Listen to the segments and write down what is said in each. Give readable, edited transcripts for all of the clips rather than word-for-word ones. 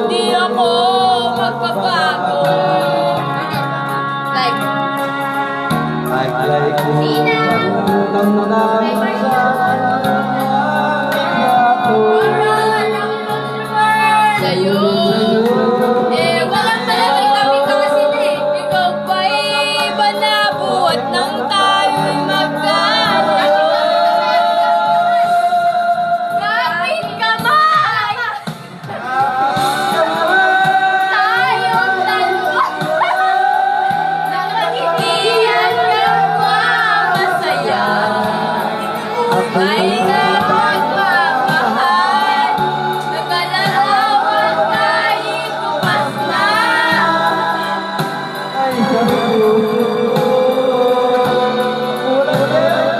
Di ako magbabago. Like, Sina! Sa'yo. Eh, wala pala may kami kasi eh. Ikaw ba'y banabuhat nang tayo'y magkano? Kapit kamay! Tayong dalawa. Nakakitiyan ng masaya. May kapagmamahal. Nagkalarawan kahit bukas na.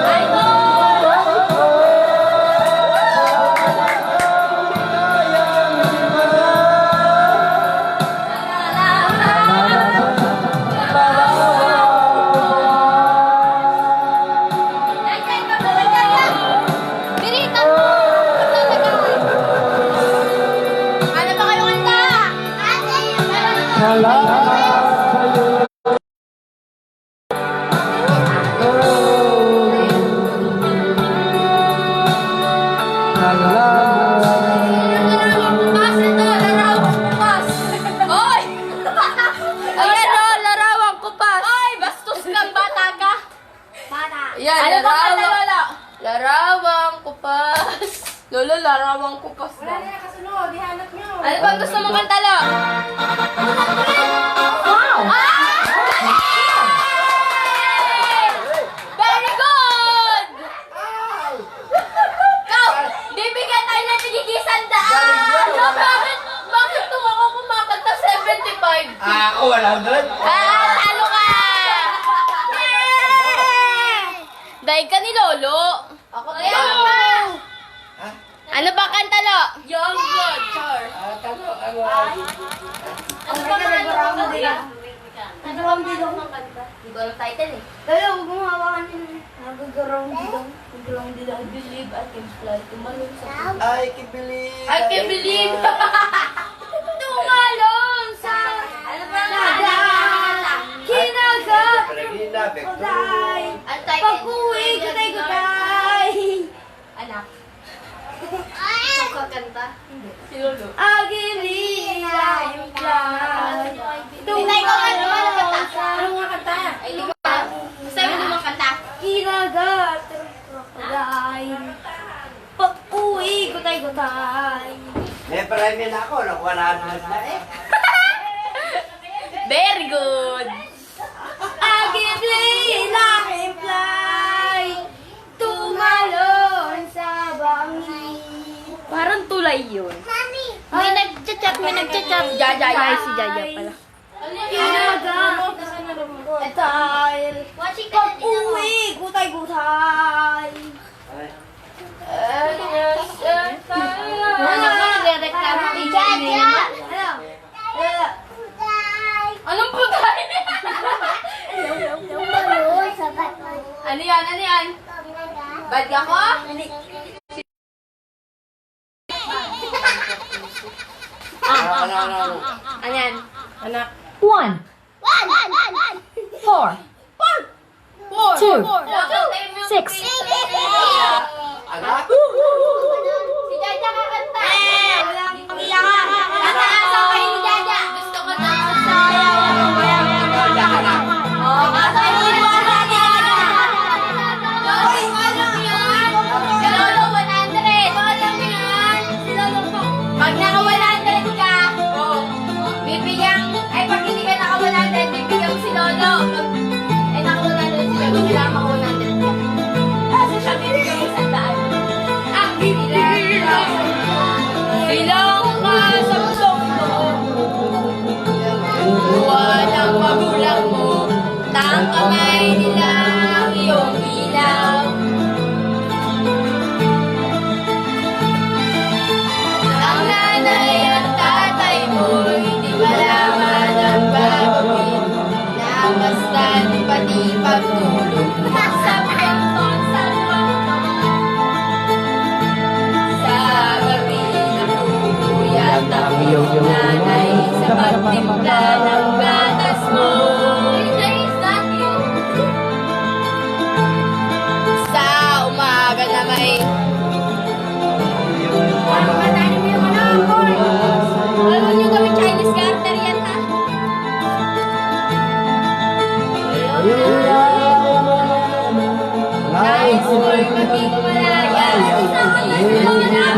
Ay, no! Ano ba kayo kanta? Bukas ito, larawang kupas. Oy! Ayan o, larawang kupas. Oy, bastos kang bata ka. Yan, Ano ba kanta, larawang, Lola? larawang kupas. Lolo, larawang kupas Wala na. na kasunod, ihanap nyo. Ano bang gusto mong kanta, Lo? Wow! Very good! Ikaw, bibigyan tayo ng tigigisan daan! No, bakit tuwa ko kumakanta 75? Ako 100. Talo ka! Dahil ka ni Lolo. Ako din. Ano ba kanta, Lo? Young Blood, Char. Ano ba nag-round din? Nag-round din ako. Hindi ko alam title eh. Kaya huwag mong hawakan yun. Nag-round din ako. Nag-round din ako. I believe I can fly. Tumalon sa I can believe. I can believe. Tumalon sa... Ano ba nga? Kinagat! Regina, Vector. Gutay! Ang title? Pag-uwi, gutay-gutay! Anak. Ikaw kakanta? Hindi. Si Lolo. Agililay lang. Tinay ko nga naman ang kanta. Ano nga kanta? Ay, hindi ko pa. Sabi mo naman kanta. Kinagat! Gutay! Pag-uwi, gutay-gutay! May premyo na ako. Nakuha na eh. Very good. Agililay fly! Tumalon sa bangin. Parang tulay yun. May nagchat-chat, Jaja, ay si Jaja pala. Kinagat! Gutay! Pag-uwi, gutay-gutay! Ano ba nagre-reklamo ni Jaja? Ano? Anong putay? Ano yan? Ano yan? Bad ka ko? Ano yan? Anak. 1, 4, 2, 6. Anak? Si Jaja kakanta. Walang pangyahan! Nataasa ko ni Jaja. Gusto ko na sa sayaw. Oh, kasi hindi mo na Jaja. Hoy, ano yan? Si Lolo 100. Alam mo yan? Si Lolo po. Pag naka 100 ka, bibigyan, ay pag hindi ka naka 100, bibigyan mo si Lolo. Ay naka 100 si Lolo, kailangan maka 100 ka. Kasi siya bibigyan mo 100. Ang bibigyan. Silang kasang-song mo. Buwan ang magulang mo. Nang kamay nila ang iyong ilaw. Ang nanay at tatay mo hindi malaman ang gagawin. Na basta't pati pagtulog sa pagton sa pagton. Sa gabi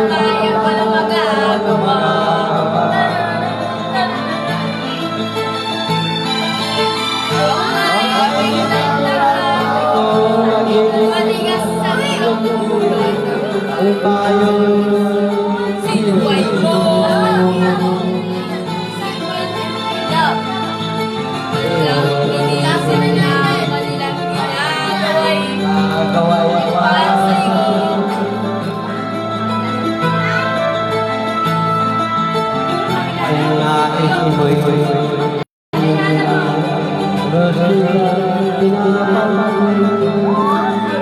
Kaya pala magagawa. Matigas sa iyong sinuway mo. Hindi kasi na kanilang ginagawa'y para sa'yo.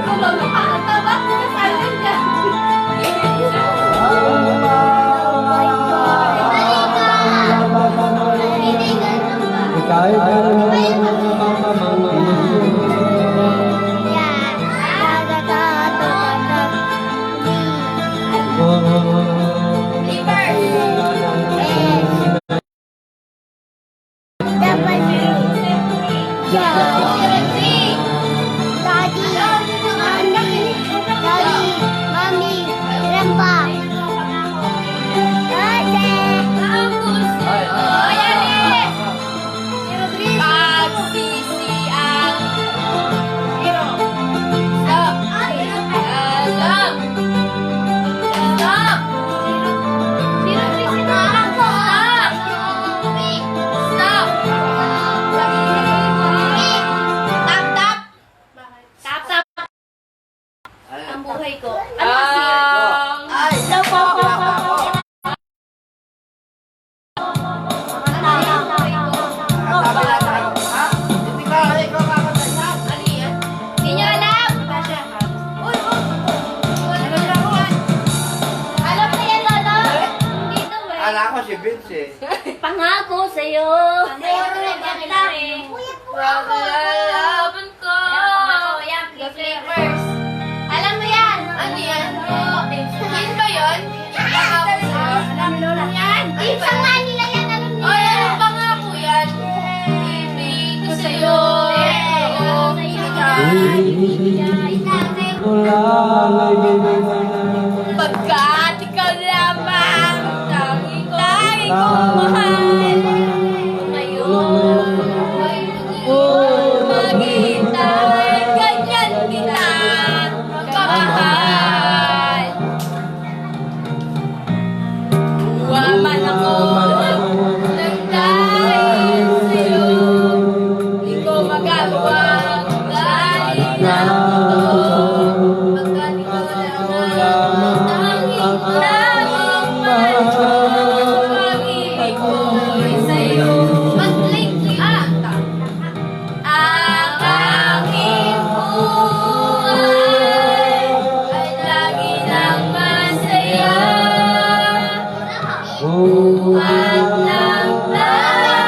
Kung magpapatawa, kasalan ka. Ang buhay ko. Ay! Sabi na tayo. Ha? Hindi ka, ikaw kakantay na. Hindi nyo alam! Uy! Alam mo yan, Lolo? Dito, eh. Ala ko si Vince eh. Pangako sa'yo. Lalaban ko! The flavors. Alam mo yan! Ano yan? Yun ba yun? Yan! Isang nga nila yan, alam niyo. Ay, ano ba nga po yan? Ibig ko sa'yo. Pagkat ikaw lamang tanging kong mahal. Ngayon ay maghihintay, ganyan kita kamahal. Tuwa man ako ng dahil sa'yo, di ko magagawa dahil na pagkat ikaw lamang tanging mahal. Pag-ibig ko'y sa'yo. Mag-link-link. Ang aking buhay ay lagi nang masaya. Buhat ng tayo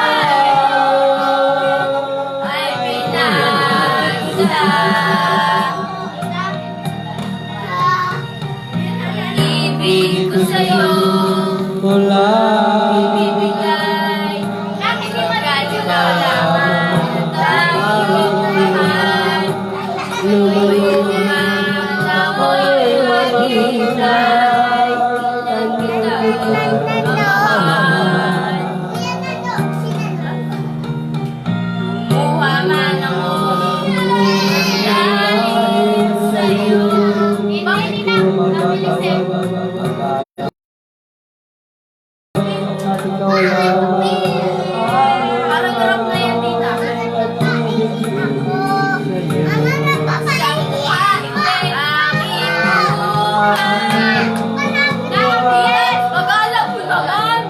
ay pinagsa. Ibig ko sa'yo ibibigay. Bakit di magaling na lamang dahil mahal. Ngayon man ako'y maghihintay, ilan kita mamahal. Kumuha man ako dahil sa'yo. Bakit di na? Nabilis eh. Parang harap na yan, tita. Yes! Mag-alap mo naman!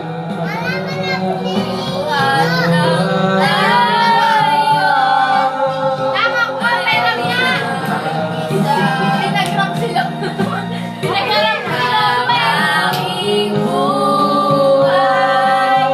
Tama ko, pera niya! Pinag-rap sila. Pinag-rap sila. Aking buhay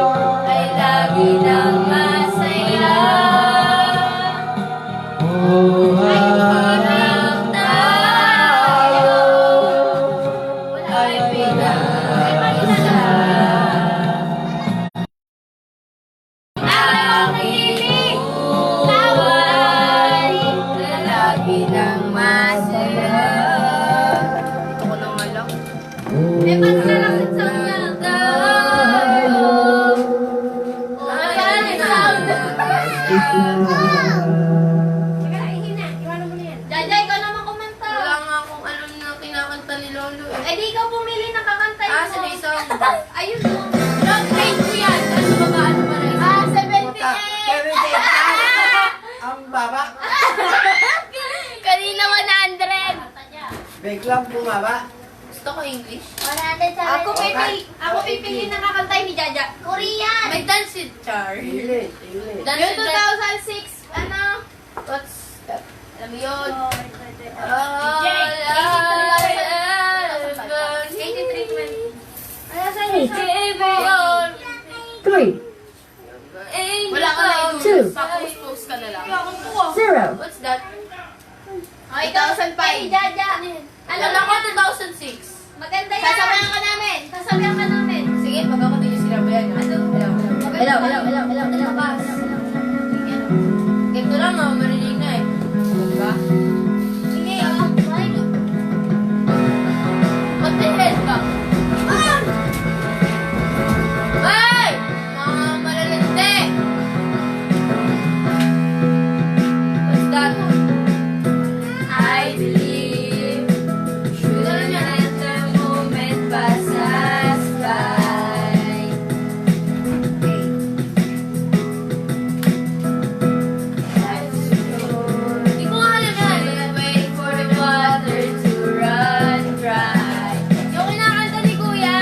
May pass na lang sa sound niya. Ayan, may sound. Sige, ihina. Iwanan mo na yan. Jaja, ikaw naman kumanta. Wala nga akong alam na kinakanta ni Lolo eh. Eh, di ikaw pumili ng kakantay mo. Sige, song. Ayun mo. Long grade mo yan. Ano ba ba? Ano ba na? 78. Ang baba. Kanina 100. Biglang bumaba. Gusto ko English. 100 sa Ako pipili ng kakantay ni Jaja. Korean. May dance with Char. Pili, pili. Yung 2006, ano? What's that? Alam mo yun? Oh, 80 treatment. Ano sa inyo? Three, Wala ka na Two. Post ka na lang. 0. What's that? Oh, 2005. Ay, Jaja. Alam ko, 2006. Maganda yan. Sasabihan ka namin. Sasabihan ka namin. Sige, pag ako din yung sinabayan. Ano? Hello, hello, hello, hello, hello. Ganito lang, marinig na eh. Diba? Sige, What the hell ka? Ay! Mga malalandi! What's that? I believe should let the moment pass us by. Hindi ko alam yan. Wait for the water to run dry. Yung kinakanta ni Kuya,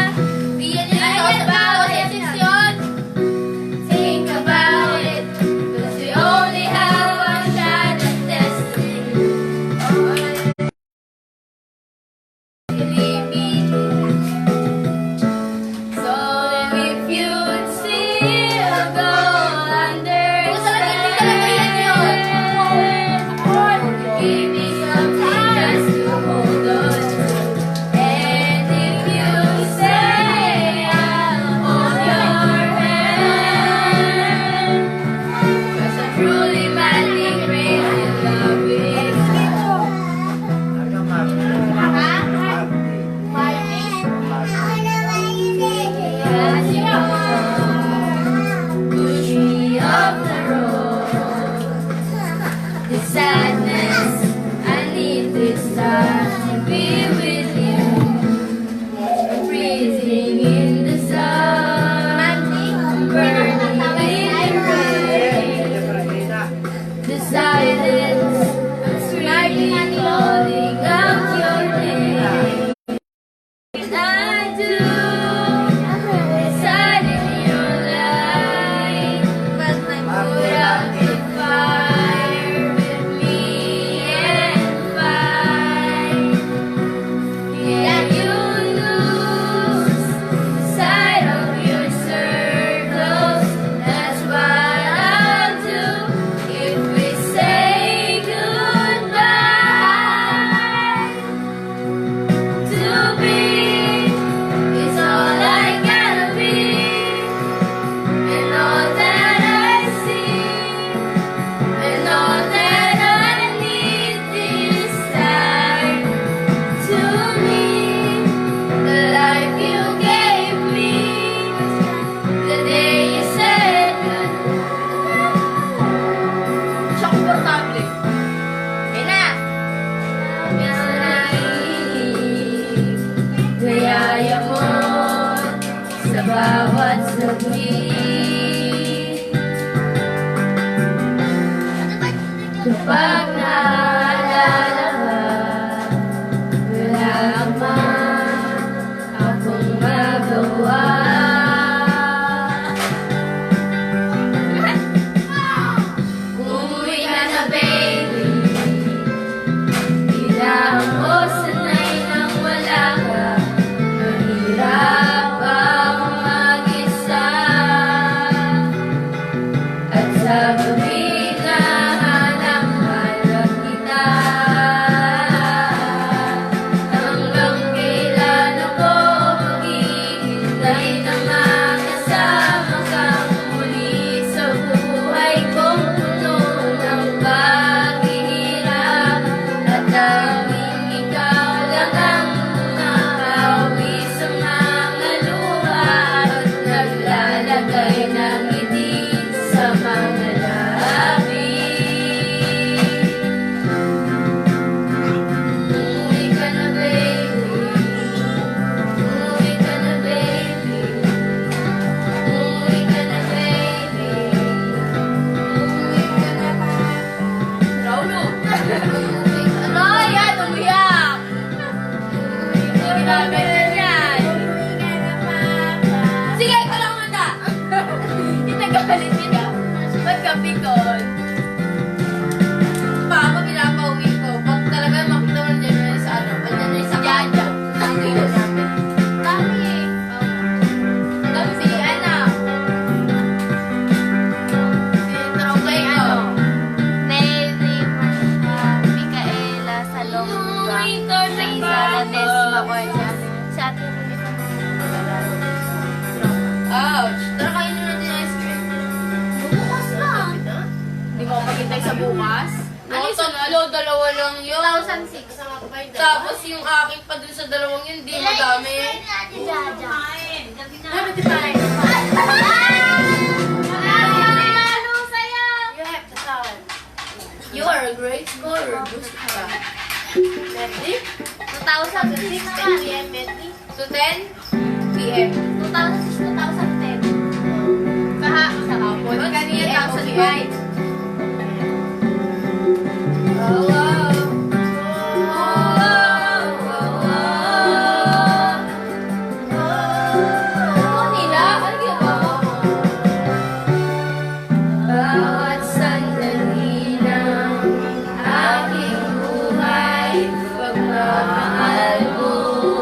di yan yung nasa bawat desisyon. Think about it, 'cause we only have one shot at destiny. Believe me. So if you'd still go under, give me something just to hold on to. And if you say I'll hold your hand, 'cause I'm truly madly crazy in love with you. Hanggang mababa. As you push me off the road, the sadness, I need this time to be with you. Freezing in the sun, burning in the rain. The silence, I'm screaming, calling out your name. I do, inside in your light, but I put out the fire with me and fight. Yeah, you lose sight of your circles. That's what I'll do if we say goodbye. To be is all I gotta be, and all that I see, and all that I need this time. To me, the life you gave me, the day you said goodbye. Siya komportable. Yan na. Gayaya mo sa bawat saglit. Kapag naalala ka, wala man akong magawa. Umuwi ka na, baby. Di na ako sanay nang wala ka. Mahirap ang mag-isa. ganyan yan. Sige, ikaw lang muna. Itagalit nila. Ba't ka pikon? Papa, pinapauwi ko. Pag talaga makita mo nandiyan na sa ano, andyan na sa kanya. Ang ilo namin. Dami eh. Dami si Ana. Si Trombay ano. Micaela Salonga. Sa Isala Desma Cordia. Sa atin Ouch! Tara, kain na natin ice cream. bukas lang. Hindi mo maghintay sa bukas? Ano yung tatlo? Dalawa lang yun. 2006. Tapos yung akin pa dun sa dalawang yun, di madami. Ate Jaja. Dapat di tayo. Lalo sa'yo. You have to tell. You are a great scorer. Gusto ka. Ready? 2006 10 p.m. Betty. So 10 p.m. 2006, 2010. Sa hapon. Kanina 2005. Oh, wow. Ano nila? Ano ginagawa mo? Bawat sandali ng aking buhay, pagmamahal mo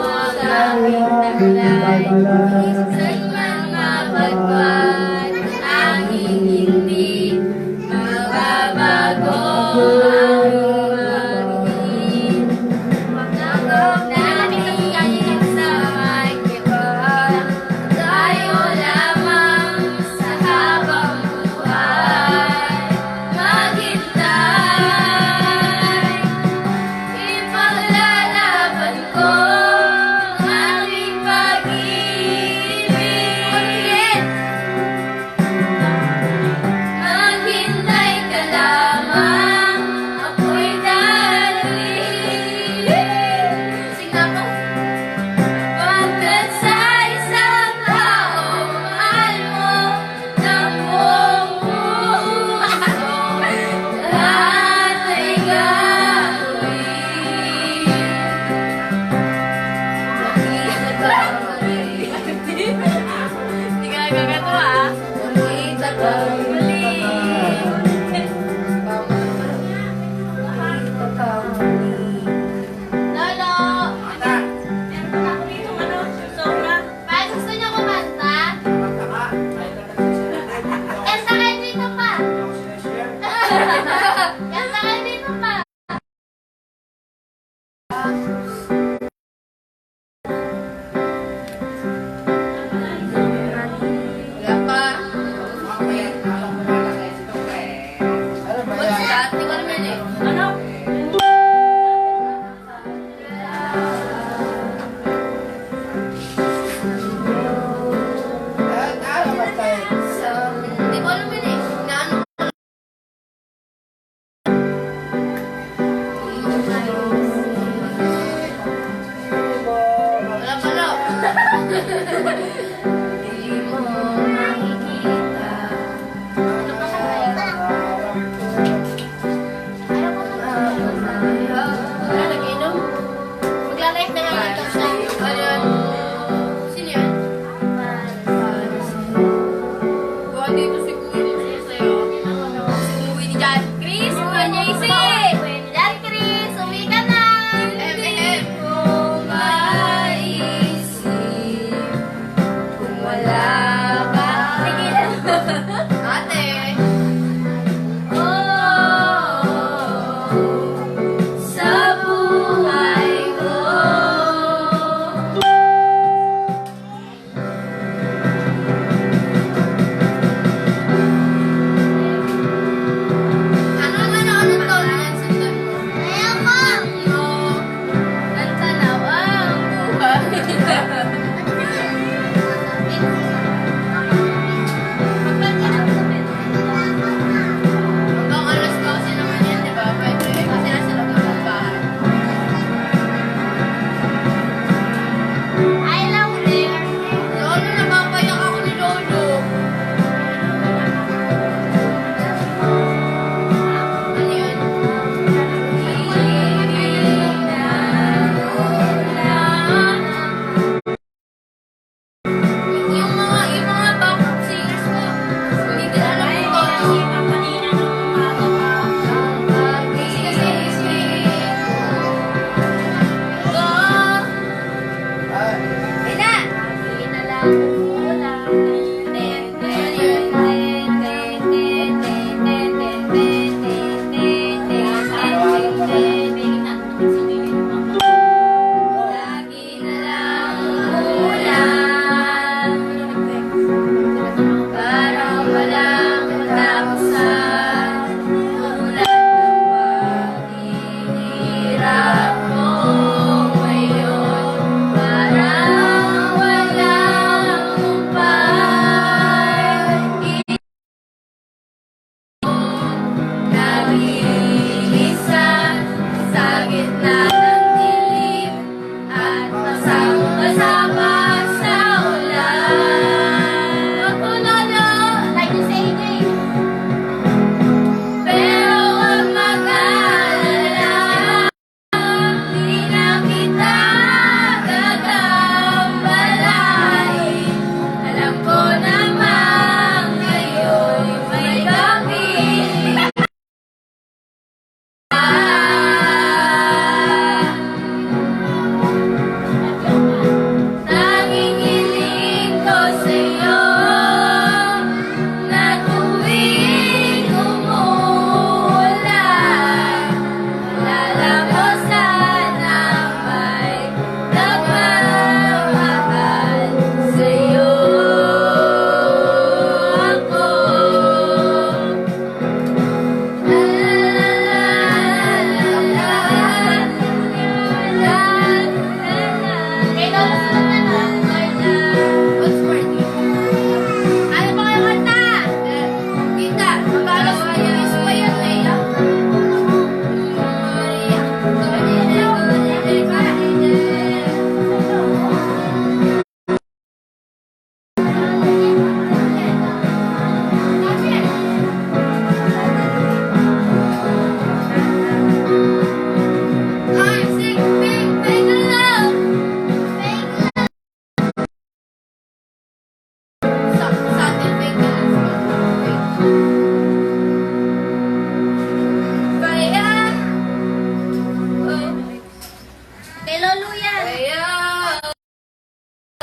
ang aming taglay. Minsan man mapagpag, tanging hindi mababago ang magiging. Pagkakot namin sa may iba, tayo lamang sa habang buhay. Maghintay, ipaglalaban ko ang aming pag-ibig. Maghintay ka lamang, ako'y darating. Sing na po. Pagkat sa isang tao, mahal mo ng buong puso, lahat ay gagawin. Makita ka muli, Hindi ka nagkakatawa, ah. makita ka muli. Makita ka muli. Lolo! Bakit gusto niyo kumanta? Kanta kayo dito pa! Kanta kayo dito pa! Wala pa. Ano ba What's yan? that? Hindi ko naman eh. Ano ba tayo? Hindi ko naman eh. Inaano ko. Wala pala. Di mo makikita. Ano pa kaya? Ayaw ko na Wala, nag-inom. Magla-live na lang ito siya. Ano yan? Sino yan? Gawa dito si Kuya niya sa'yo. Si Kuya ni John Chris. Kuya niya isi. Dad Chris, uwi ka na! M&M. Kung maisip, kung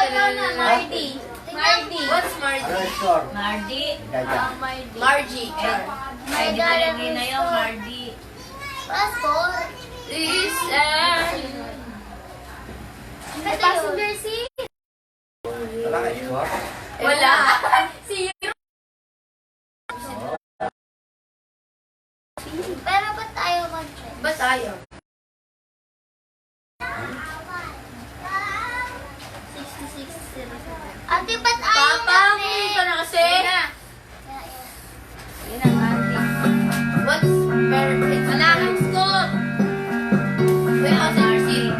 ikaw na, Mardy. Mardy. What's Mardy? Ano yung score? Mardi. Kaya. Margie. Ay, di talagay na yung Mardi. Passport. Listen. May passenger seat. Wala kayo score? Wala. Zero. Pero ba't tayo mag-check? Ba tayo? 66. Ate, ba't ayaw Papa, natin? hindi ka na kasi. Yun ang Mardi. What's it's wala kang score. Wait, passenger seat.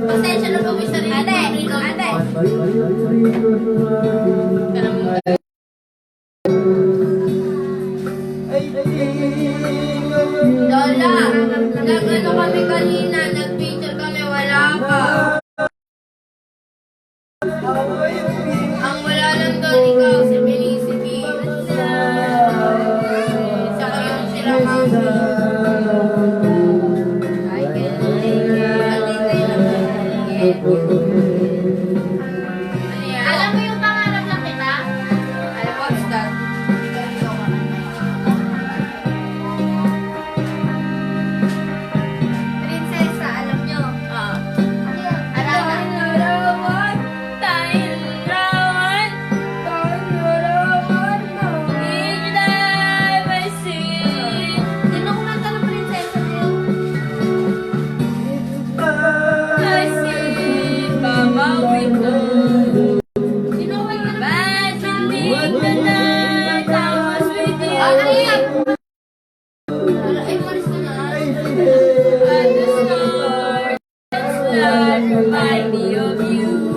Pasensya na po, Mr. Ate. Lola, nag-ano kami kanina, nag-picture kami, wala ka. Ang wala lang doon, ikaw, si Felicity. Saka yung sila mami. I can get you. Ano yan? Alam mo yung pangarap lang kita? Ano, what's that? Prinsesa, alam nyo. Ah. Arana. Sino kumanta ng prinsesa niyo? Sino kumanta ng Ano yan? Ay, malis ko na.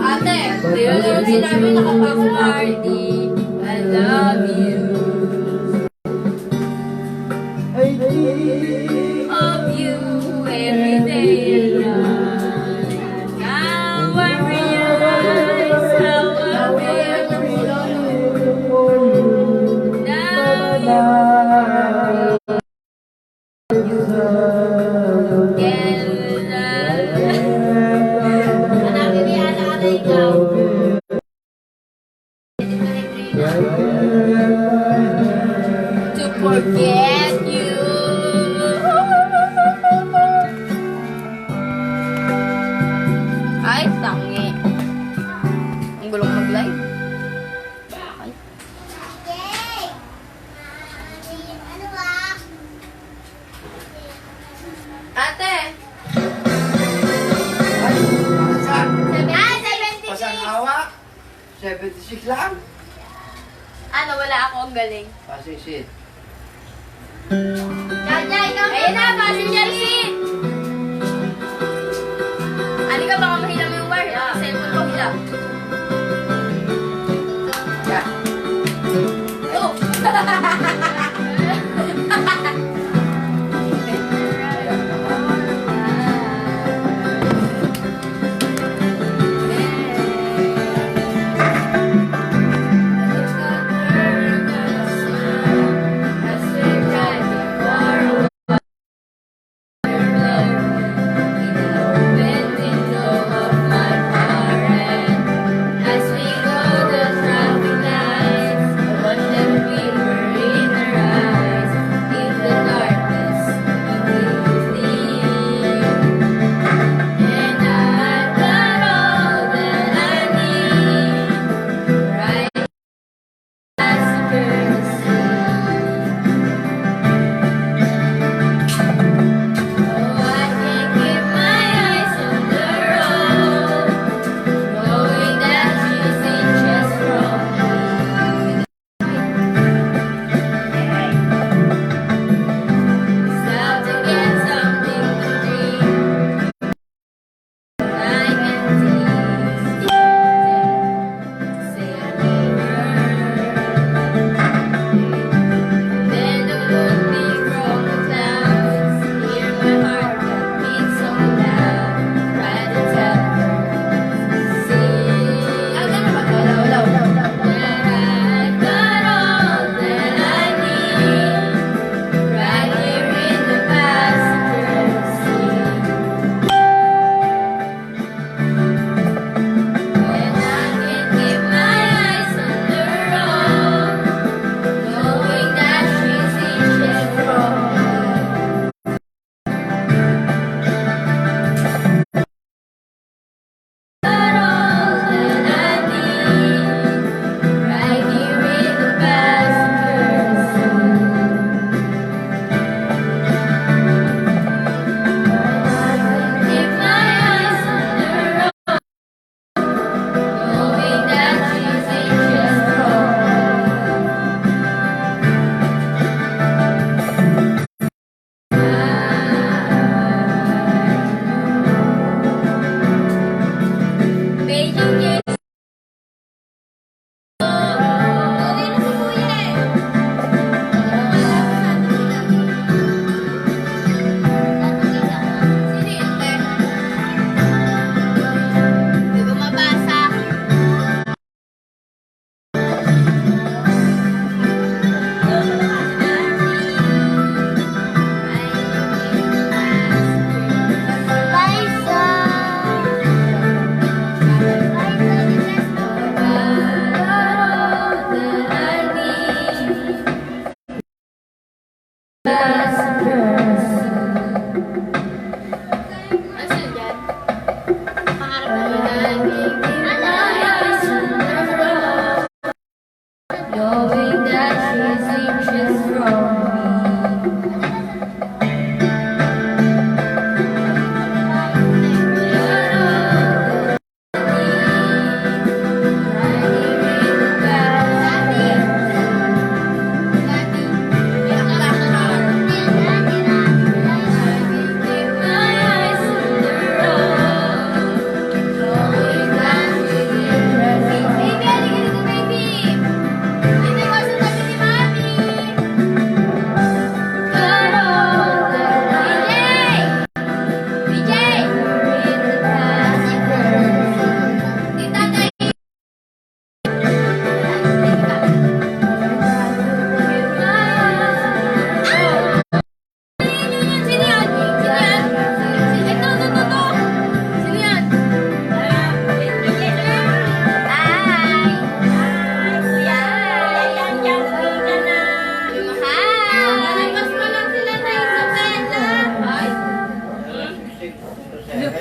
Ate, yun yung sinabi nakapasok party. I love you. Of you every day. Now I realize how I feel. Now hanapin mo yan na ikaw. To forget you. Ay, tangi. Ang gulong mag-live. Ano ba? Ate! Pasan. Ah, Pasan 76. awa. 76 lang. Ano, wala ako ang galing. Pasisit. Jaja, ikaw Ayun na, passenger seat! Ano ka, baka mahila mo yung wire. Ang cellphone ko hila. Yeah. Oh!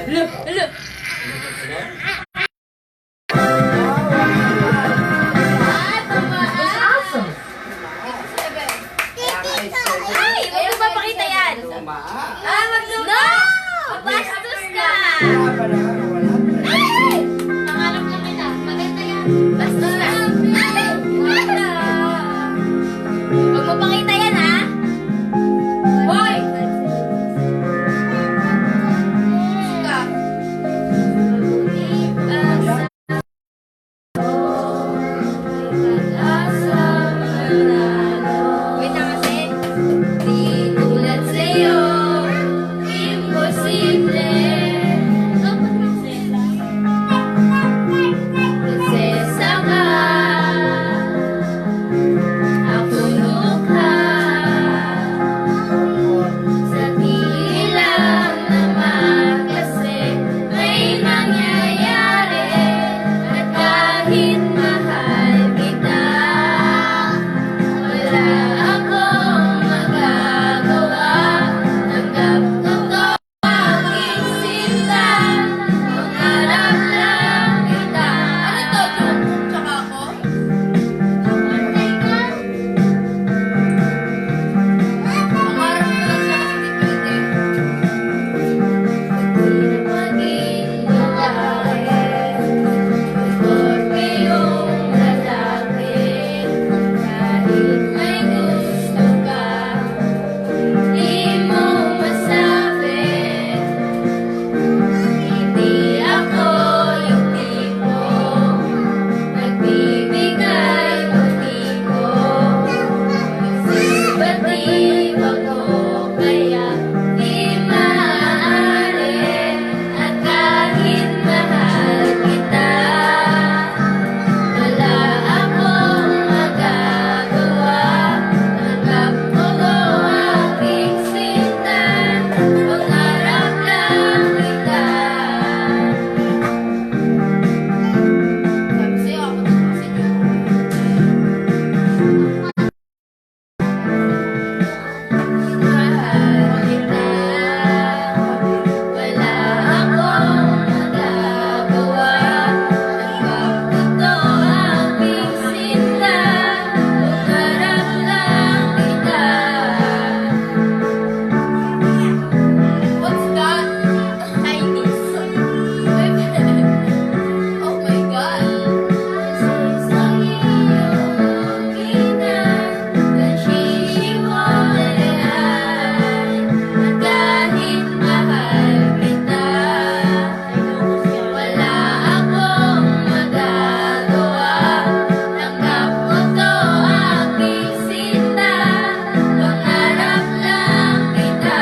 Hello. It's awesome. Ay, huwag mo papakita yan. No! Bastos ka! Ay! Pangarap na kita. Maganda yan. Bastos ka. Huwag mo pakita yan, ha? Hoy! Ka. Wait lang kasi. Di tulad sa'yo, imposible. Prinsesa ka, ako lukha. Sa tilang naman kasi may nangyayari. At kahit mahal kita, wala akong magagawa. Tanggap ko to aking sinta. Pangarap lang kita. Ano to? Tsaka ako? Pangarap ko lang siya kasi di pwede. Maging babae, Scorpiong lalaki. Kahit may gusto ka, di mo masabi. Hindi ako yung tipo nagbibigay motibo. Conservative ako, kaya di maaari. At kahit mahal kita, wala akong magagawa. Tanggap ko to aking sinta. Pangarap lang kita. Sabi sa'yo, ako to kasi mahal kita. Wala akong magagawa. Tanggap ko to aking sinta. Pangarap lang kita. What's that? Chinese. Oh my God. Sa iyong kita, nagsisimulan. At kahit mahal kita, wala akong magagawa. Tanggap ko to aking sinta. Pangarap lang kita.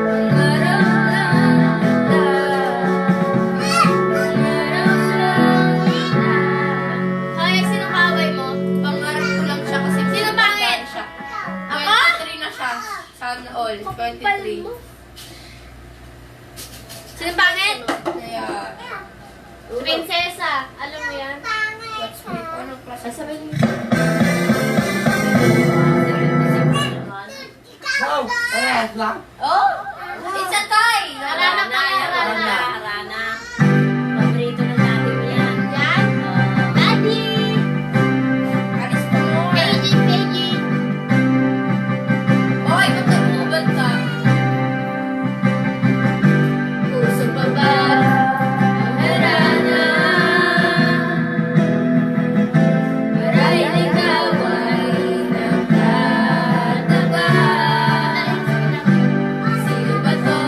Pangarap lang kita. Pangarap lang kita. Hoy, sino kaaway mo? Pangarap ko lang siya kasi sino pangit? Siya. Ako? 23 na siya. Sana all. 23. Sino pangit? Ayan. Prinsesa. Alam mo yan? What's me? Anong klase? Sasabihin mo. Wow! Parehas lang? Oh! It's a toy! Harana pa yan. Harana. Harana. Paborito ng daddy mo yan. Yan? Daddy! Alis mo mo. Peggy! Hoy, ba't nagmubad ka? Puso pa ba ang harana? Marahil ikaw ay nakataba. Sino ba to?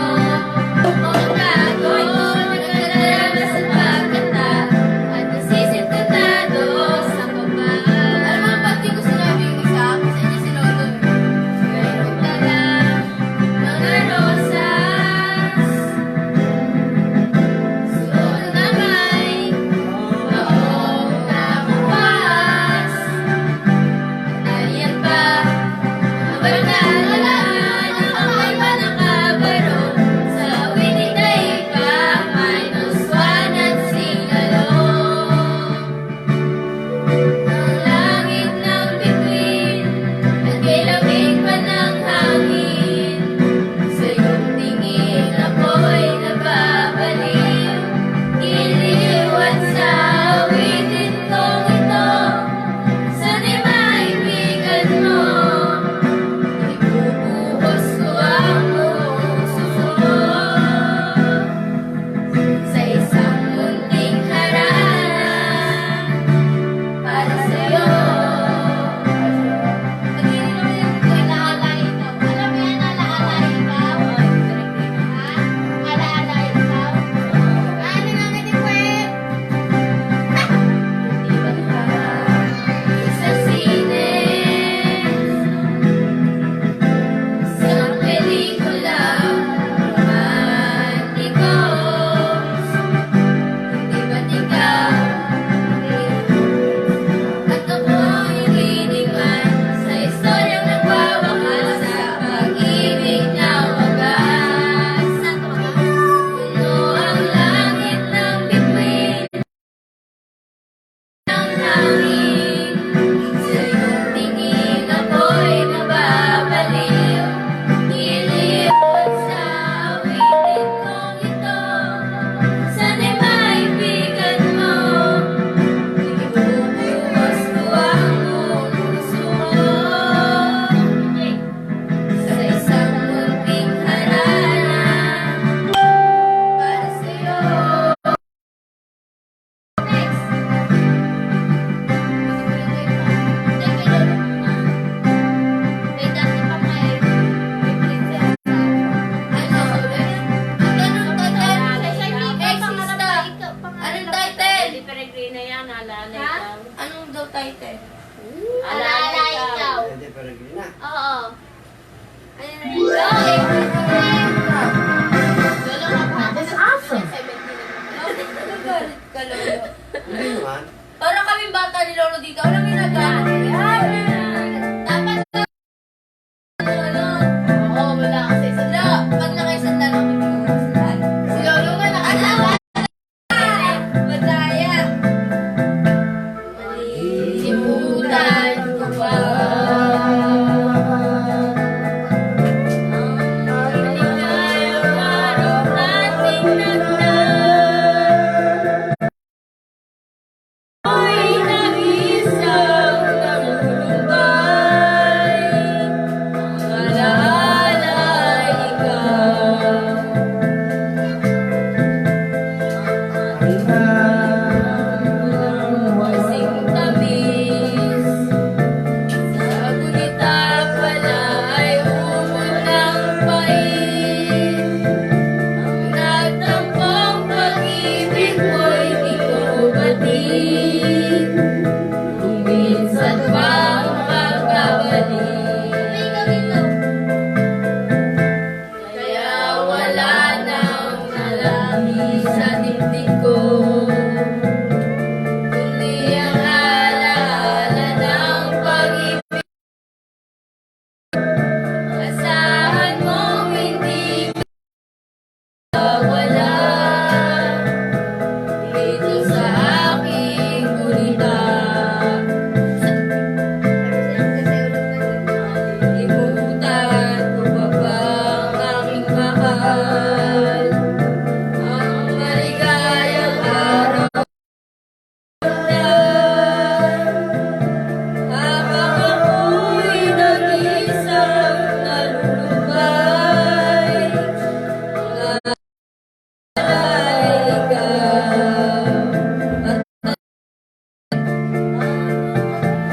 Peregrina. Oo. Ayun. Lolo ka pa. That's awesome. 17 naman. Kalolo. Hindi naman. Parang kami bata ni Lolo dito. Alam mo yung nagkakaroon? Dapat Ano? oo, wala kasi sa Wala. Pag nakaisandal ako, hindi ko masandal. si Lolo nga nakalaban. Madaya. Simutan ko ba? Minsan bang magkabalik? Kaya wala nang nalabi sa dibdib ko, kundi ang alaala ng pag-ibig. Asahan mong hindi wala dito sa aking gulita. Limutan ko pa ba ang aking mahal? Ang maligayang araw na habang ako'y nag-isang nalulubay. Alay ikaw.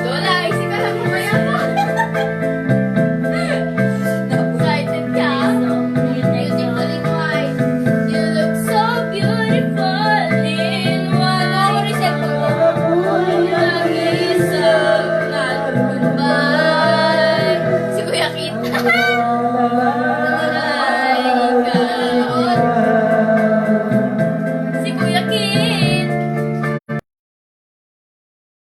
Lola, isip ka lang mamaya pa. Excited ka? Music tuloy mo ay, you look so beautiful in one eye. Nag-isang nalulubay. Si Kuya Kit. Alay ikaw. Si Kuya Kit.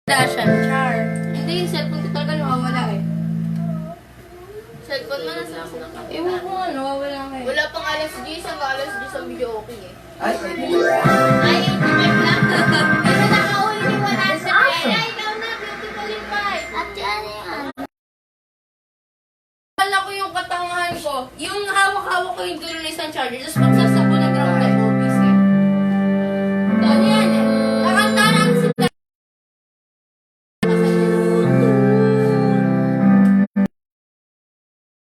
Dashan. Char. Hindi, yung cellphone ko talaga nawawala eh. Cellphone mo na sa akin. Ewan ko nga, nawawala nga eh. Wala pang alas 10, hanggang alas 10 ang video okay eh. Ay, Ay, 85 lang. Pero nakahuli ni 100. Ay, ikaw na, beautiful in 5. At yan yan. Wala ko yung katangahan ko. Yung hawak-hawak ko yung dulo ng isang charger. Tapos magsasabo na ground type office eh. Ano yan eh. Nakanta na si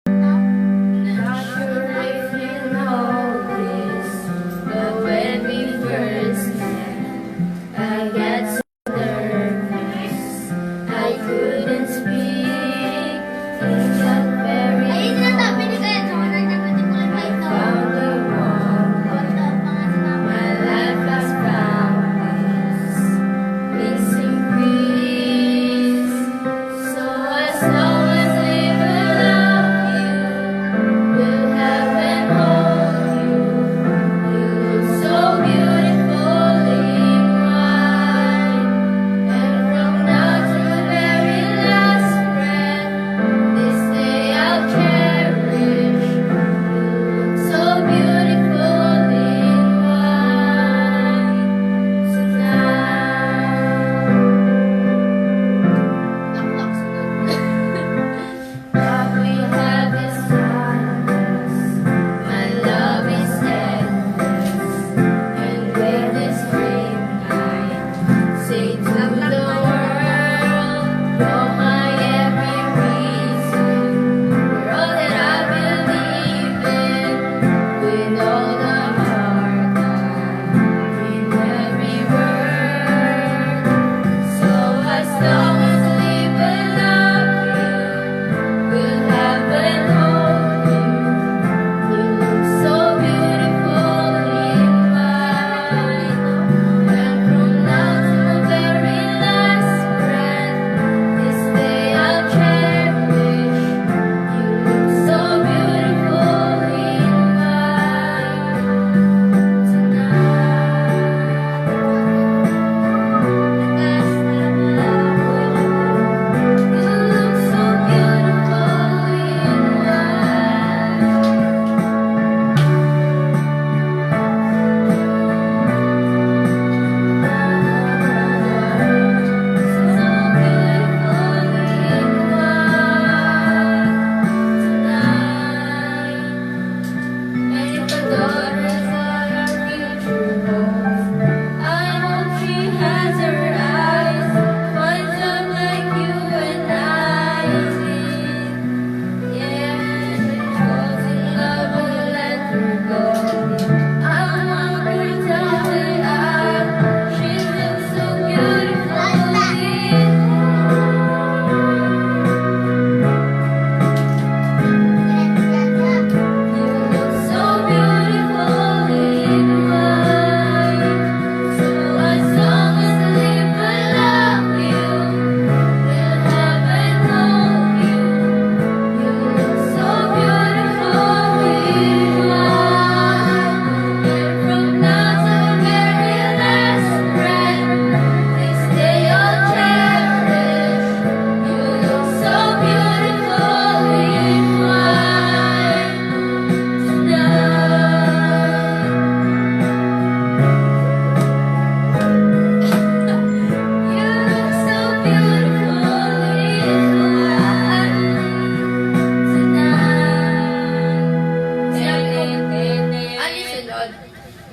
Not sure if you know this, but when we first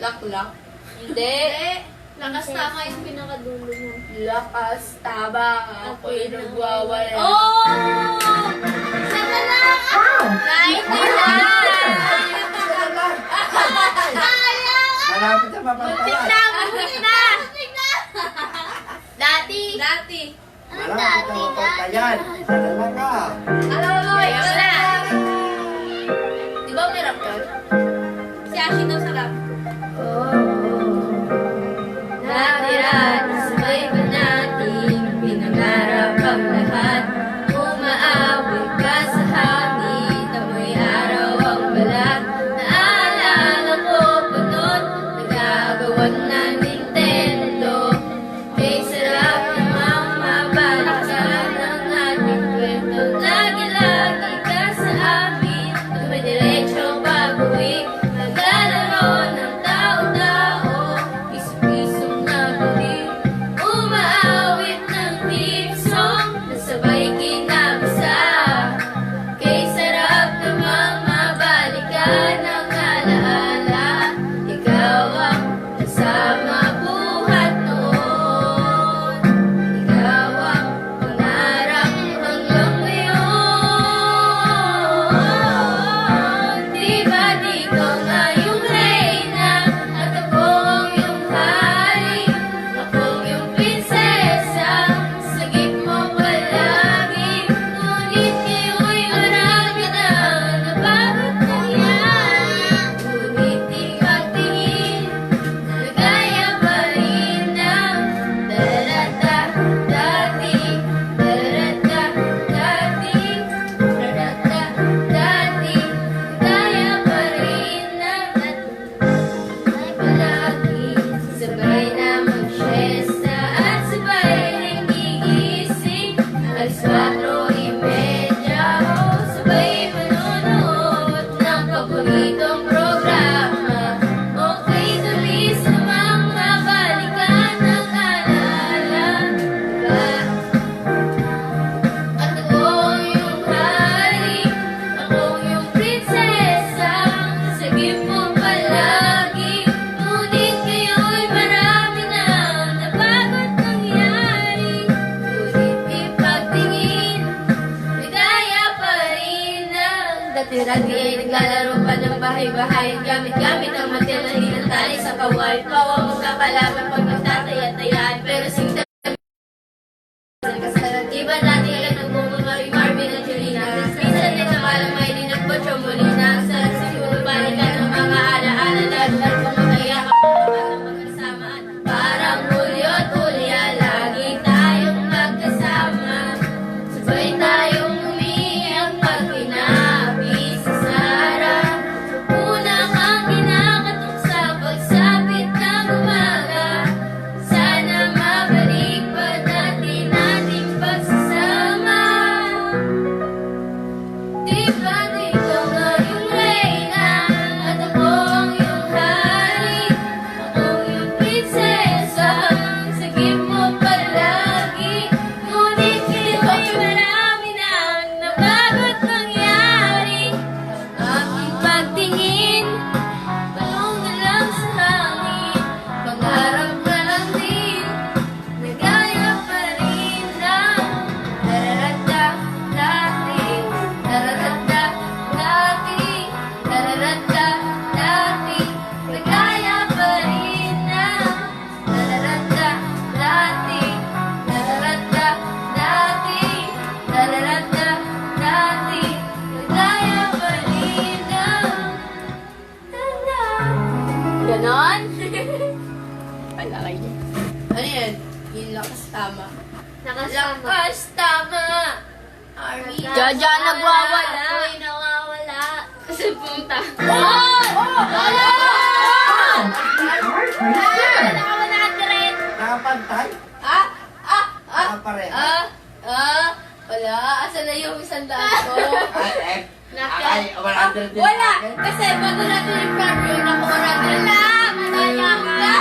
Laklak. Hindi. Lakas tama yung pinakadulo mo. Lakas tama. Ako'y nagwawala. Oh! Isa na lang! Wow. 99! Malapit na mapantayan. Muntik na! Dati. Malapit na mapantayan. Isa na lang ka. Ayaw na. Di ba may rap yun? Si Ashi daw sa rap. Dati-dati sabay pa natin pinangarap ang lahat. Umaawit ka sa hangin, amoy araw ang balat. Naalala ko pa noon, nagagawan na Nintendo. Kay sarap namang mabalikan ang ating kwento. Lagi-lagi ka sa amin, dumidiretso pag-uwi. Naglalaro ng tao-tao, piso-pisong nabili. Umaawit ng team song, nasabay kinabasa. Kay sarap namang mabalikan ang alaala. Ikaw ang kasama buhat noon. Ikaw ang pangarap hanggang ngayon. Di ba't ikaw nga yung reyna at ako ang iyong hari? Ako yung prinsesa, sagip mo palagi. Ngunit ngayon'y marami na nabagot nangyari. Ngunit ikaw tingin, nagaya pa rin ng darata dati. Darata dati, darata dati. Nagaya pa rin ng palagi. Sabay na mag-siesta at sabay rin gigising. Alas 4:30, sabay manonood ng paboritong programa. Okay, tulis namang mabalikan ang alaala. At ako yung hari, ako yung prinsesa, sagip mo palagi. Ngunit ngayon'y marami na nabagot nangyari. Ngunit ipagtingin, ligaya pa rin ang dati-dati. Naglalaro pa ng bahay-bahay, gamit-gamit ang matil na hinantali sa kawal. Pawa mo sa kalaban pag nagtataya-tayaan, pero singta Diba dati lang nagmumulmari Marvin at Julina? Minsan din nakalang may dinagpotyo muli na ang sarap siguro balikan ng mga alaala. Lalo-lalo kung magkaya ka ng magkasamaan. Parang Hulyo at Julia, lagi tayong magkasama. Sabay tayong umiiyak pag pinapis sa Sara. Una kang kinakatok sa pagsapit ng umaga. Sana mabalik pa natin ating pagsasama. Di ba't ikaw nga yung reyna at ako ang iyong hari? Ako yung prinsesa, sagip mo palagi. Ngunit ngayon'y marami nang nabagot nangyari. Ang aking pagtingin, tanong na lang sa hangin. Pangarap na lang din, nagaya pa rin ng dararata dati. Dararata dati, dararata dati. Nagaya pa rin ng dararata dati. Dararata dati, dararata dati. Nagaya pa rin ng Ganon? Palakay niya. Ano yan? Yung lakas tama. Lakas tama! Army. Jaja nagwawala. Ako'y nawawala. Kasi punta. Oh! Wala! Hard for zero. Naka-100. Nakapantay? Nakapareha? Wala. Asan na yung 100 ko? Ay, 100 din. Wala! Kasi bago natin yung preview, naka-100 na! Madaya ka!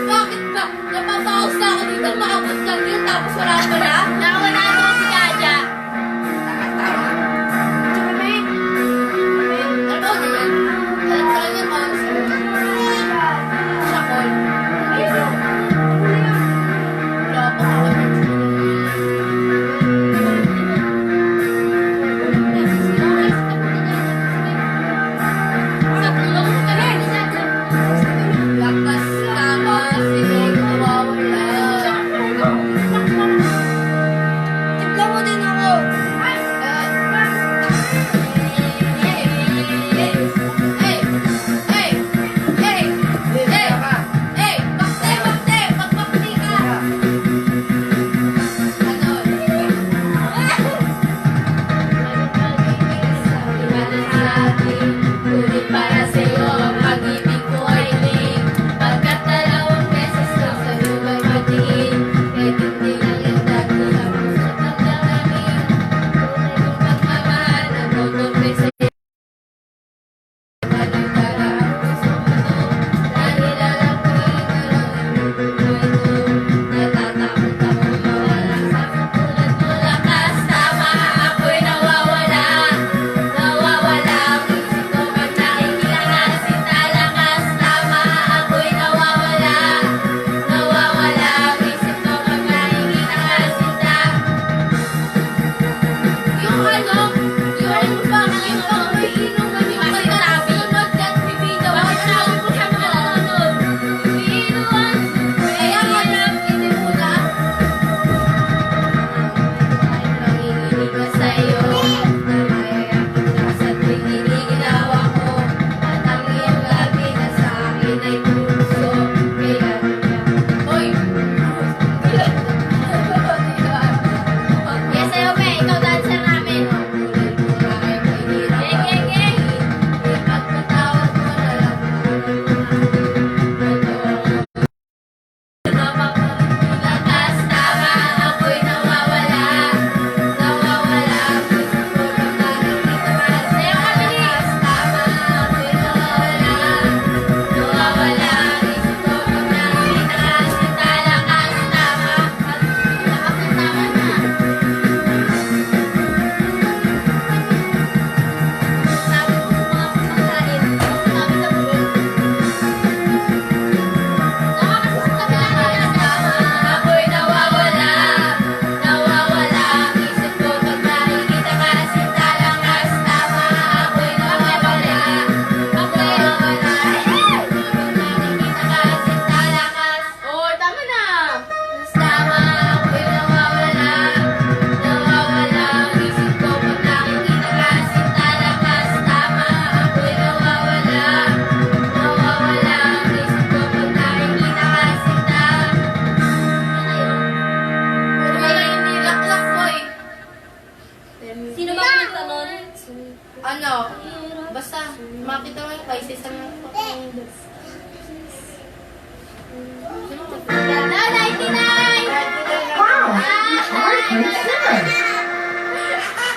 Bakit ba? Napapaus na ako dito, maabot lang yun, tapos wala pa na? Naka-100 si Jaja. Nakatama. Ano ba yun? Alam ko lang yung oras.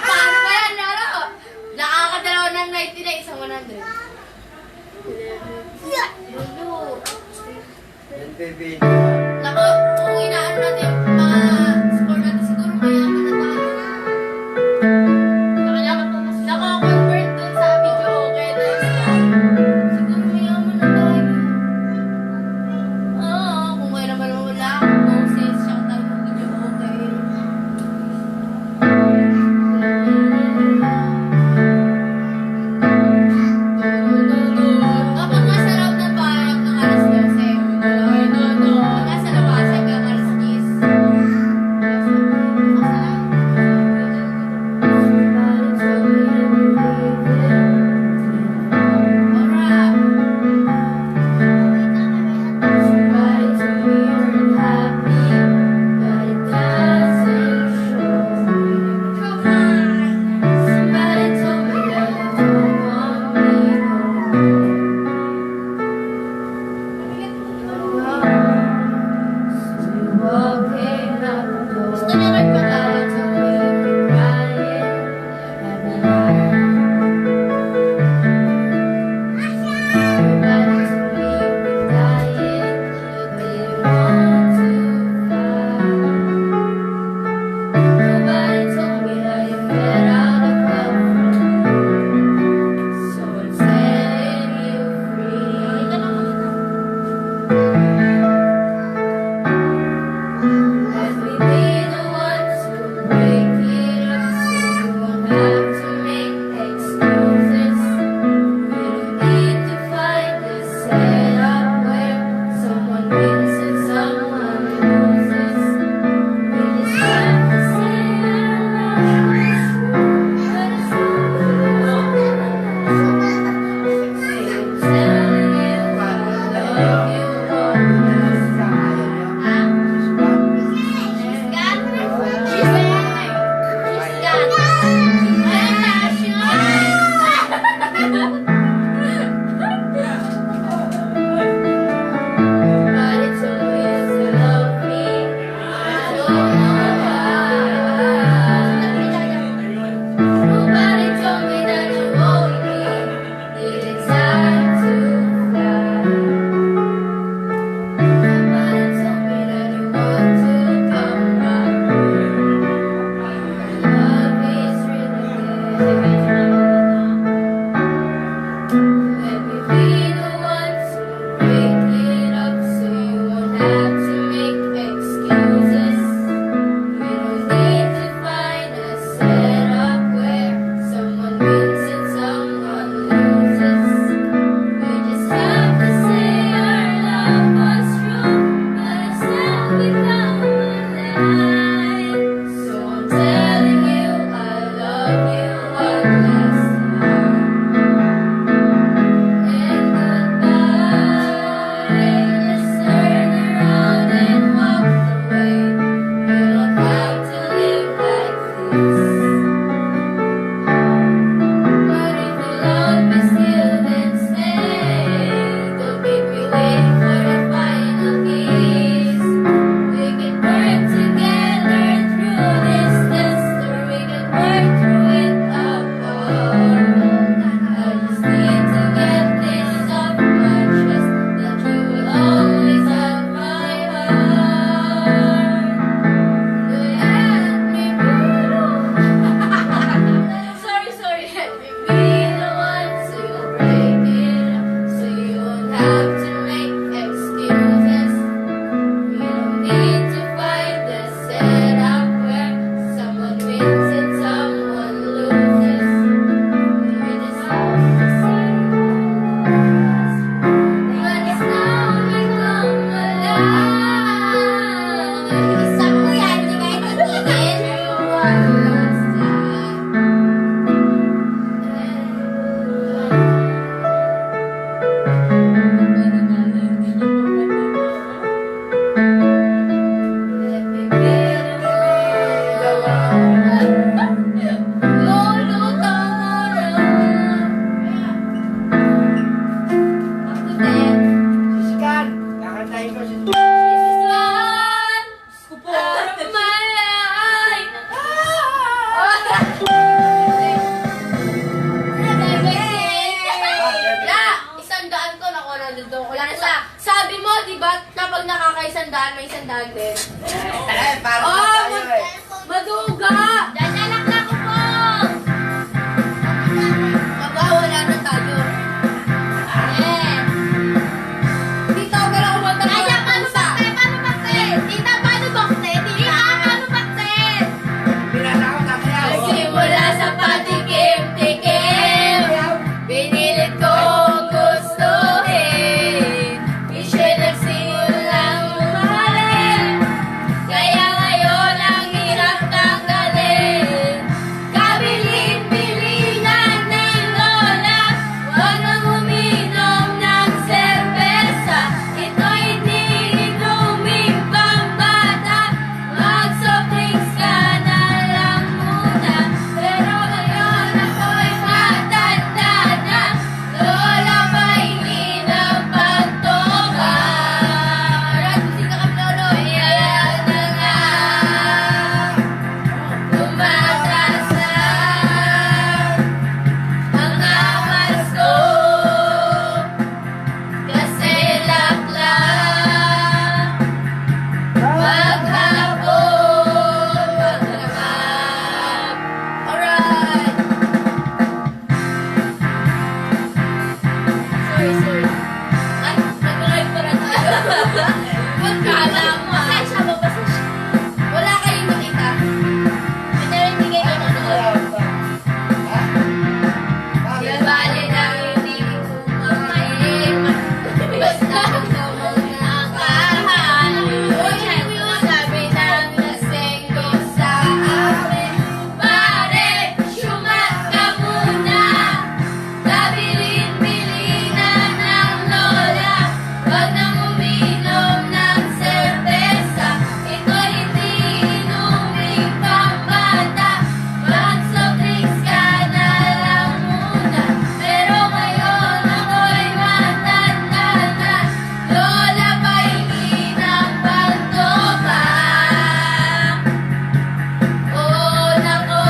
Paano ba yan, Laro? Nakakadalawa ng 99 sa 100. NPP. Naku, kung inaano natin yung mga score natin, siguro mayaman na tayo. Naka-convert dun sa video, okay, next time. Siguro mayaman na tayo. Oo, kung may naman wala akong boses, shout out ng video, okay. Kapag nasa loob ng bahay ng alas 12, pag nasa labas hanggang alas 10, ba kapag nakakaisandaan, may isandaan din? Alam, parang Oh, tayo eh. maduga! Dadalak ko po! Wala na tayo. Eh. Tita, huwag ka lang kumanta ng Kaya, walang paano pusa. bakte? Paano bakte? Tita, paano bakte? Tita, paano bakte? Pinasa ko tataya. Nagsimula sa patikim-tikim, pinilit kong gustuhin. Isyo'y nagsimulang mahalin, kaya ngayon ang hirap tanggalin. Kabilin-bilinan ng lola, huwag nang uminom ng serbesa. Ito'y di inuming pambata, mag-soft drinks ka na lang muna. Pero ngayon ako'y matanda na, lola pahingi ng pagtoka. Musika kami, lolo. Kaya na nga, tumatas na mga Pasko, kasi laklang maghapon, magdamag. Alright! Sorry. Ay, nag-live pa rin tayo. Magkala mo ah. Pasensya mo, pasensya. Wala kayong nakita. Hindi rin hindi kayo nanonood. Bali na hindi ko mamayin. Basta gusto mong nakahalo. Sabi ng lasing ko sa amin, pare, syumat ka muna. Kabilin-bilinan ng lola, wag nang uminom ng serbesa. Ito hindi inuming pambata, mag-soft drinks ka na lang muna. Pero ngayon ako'y matanda na, lola pahingi ng pagtoka. Oh, nako,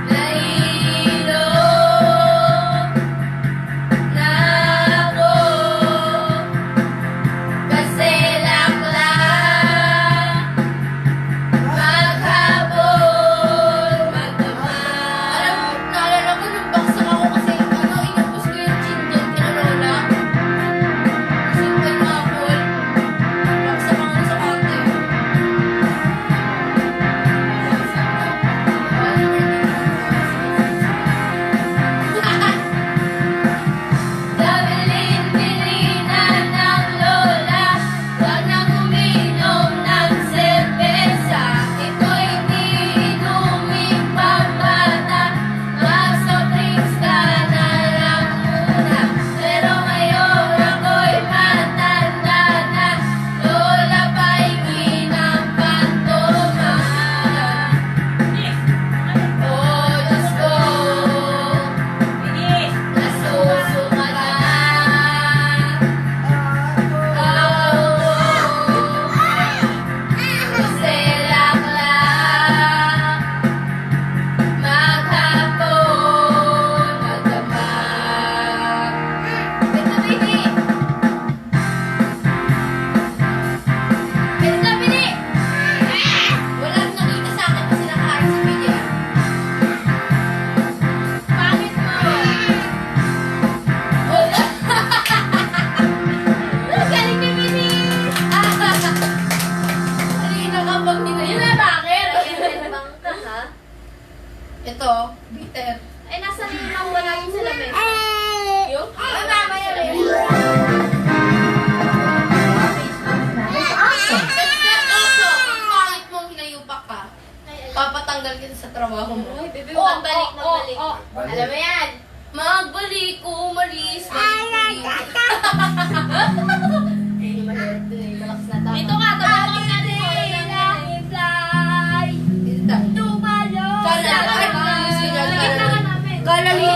nahilo na ako, kasi laklang maghapon, magdamag. Naalala ko nung baksak ako kasi inubos ko yung gin doon kina lola. Simple na ako. Baksak ako sa kante. Kabilin-bilinan ng lola, wag nang uminom ng serbesa. Ito'y di inuming pambata, mag-soft drinks ka na lang muna. Pero ngayon ako'y matanda na, lola pahingi ng pantoma. Oh, Diyos ko, nasusuka na ako, kasi laklang maghapon, magdamag. Ito, Bini! Ito, Bini! Walang nakita sa akin kasi nakaharap si Bini. Pangit mo! Galing ni Bini! Halina kapag dito. Yun na bakit? Bang ka, ha? Ito, bitter. Ay, nasa rin lang wala yung sila, Bes. Yung? Ay, mamaya rin. Awesome. That's also, pangit mong hinayupak ka. Papatanggal kita sa trabaho mo. Uy, bebe, magbalik. Alam mo yan. Magbalik, umalis, balik. Malakas na tama. Dito ka, tabi mo natin. Fly. Tumalo. Kala niya.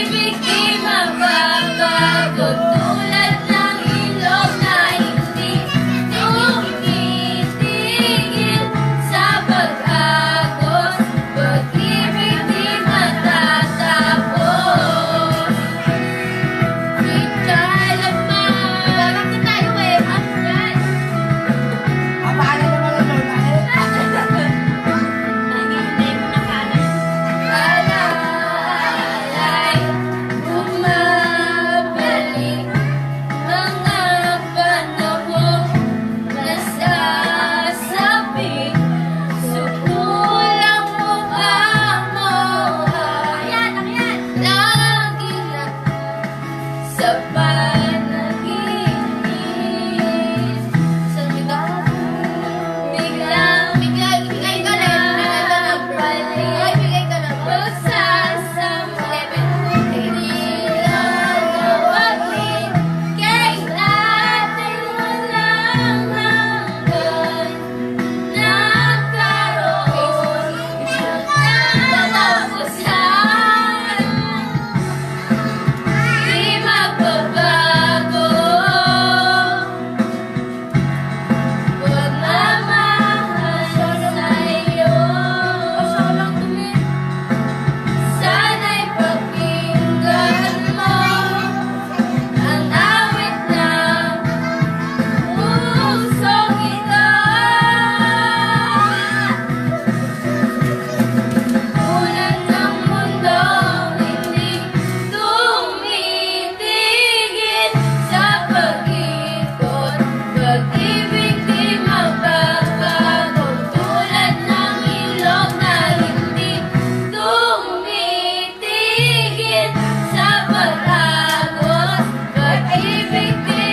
pag-ibig di mababago tulad ng ilog na hindi tumitigil sa pag-agos. Pag-ibig di matatapos. Di kalaman. Bakit tayo eh? Yan. Ang pangalan naman ng Lorna eh. Hindi mo nakalat. Alay, bumabalik mga panahon nasasabi. Sukulang mukha mo ay lagi na sa panaginip. Sa biglang ka na nagbalik. Magsasamay, hindi lang nawagin. Kailan walang hanggan nagkaroon ng katapusan. Di magbabago pagmamahal sa'yo. Sana'y pakinggan mo ang awit ng pusong ito. Ulan ng mundong hindi tumitigil sa pag-ikot. Pag-ibig di mababago tulad ng ilog na hindi tumitigil sa pag-agos. Pag-ibig di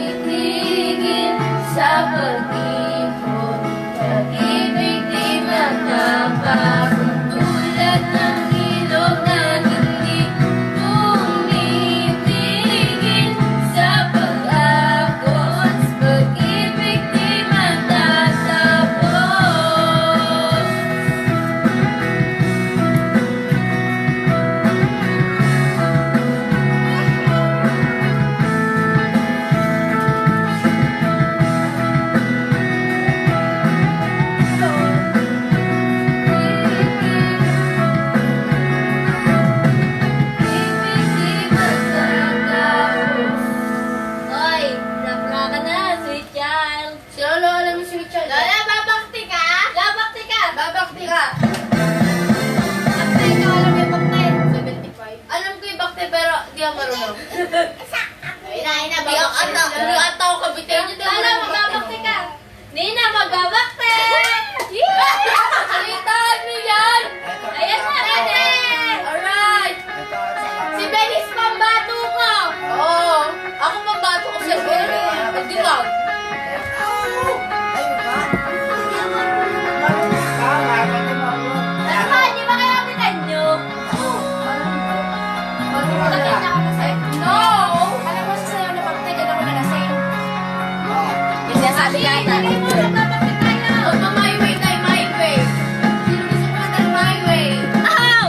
tumitigil sa pag-ikot. Pag-ibig di magbabago tulad ng ilog na hindi tumitigil sa pag-agos. Pag-ibig di matatapos. Hoy, napra ka na, sweet child. Si Lolo, alam mo si Richard? Lola, babakti ka? Labakti ka! Babakti ka. Bakti, ikaw alam yung bakti. 75. Alam ko yung bakte pero di ako marunong. Ayun na, Di ata ako kabitin niyo. Lola, magbabakti ka. Nina, magbabakte! Salitaan mo yan! Ayan na, ready! Alright! Si Belis pambato ko! Oo, ako pambato ko siya. Hindi lang. Ayun ka. Marunong ka. Marunong ka. Ano ba, di ba kayo kapitan nyo? Nakita ka kasi. No! Alam mo sa'yo na bakit dyan ako nalasing. Kasi sabi ka Lagay mo, magbabakti tayo. my way tayo, my way. Sino gusto mo na my way? Ow!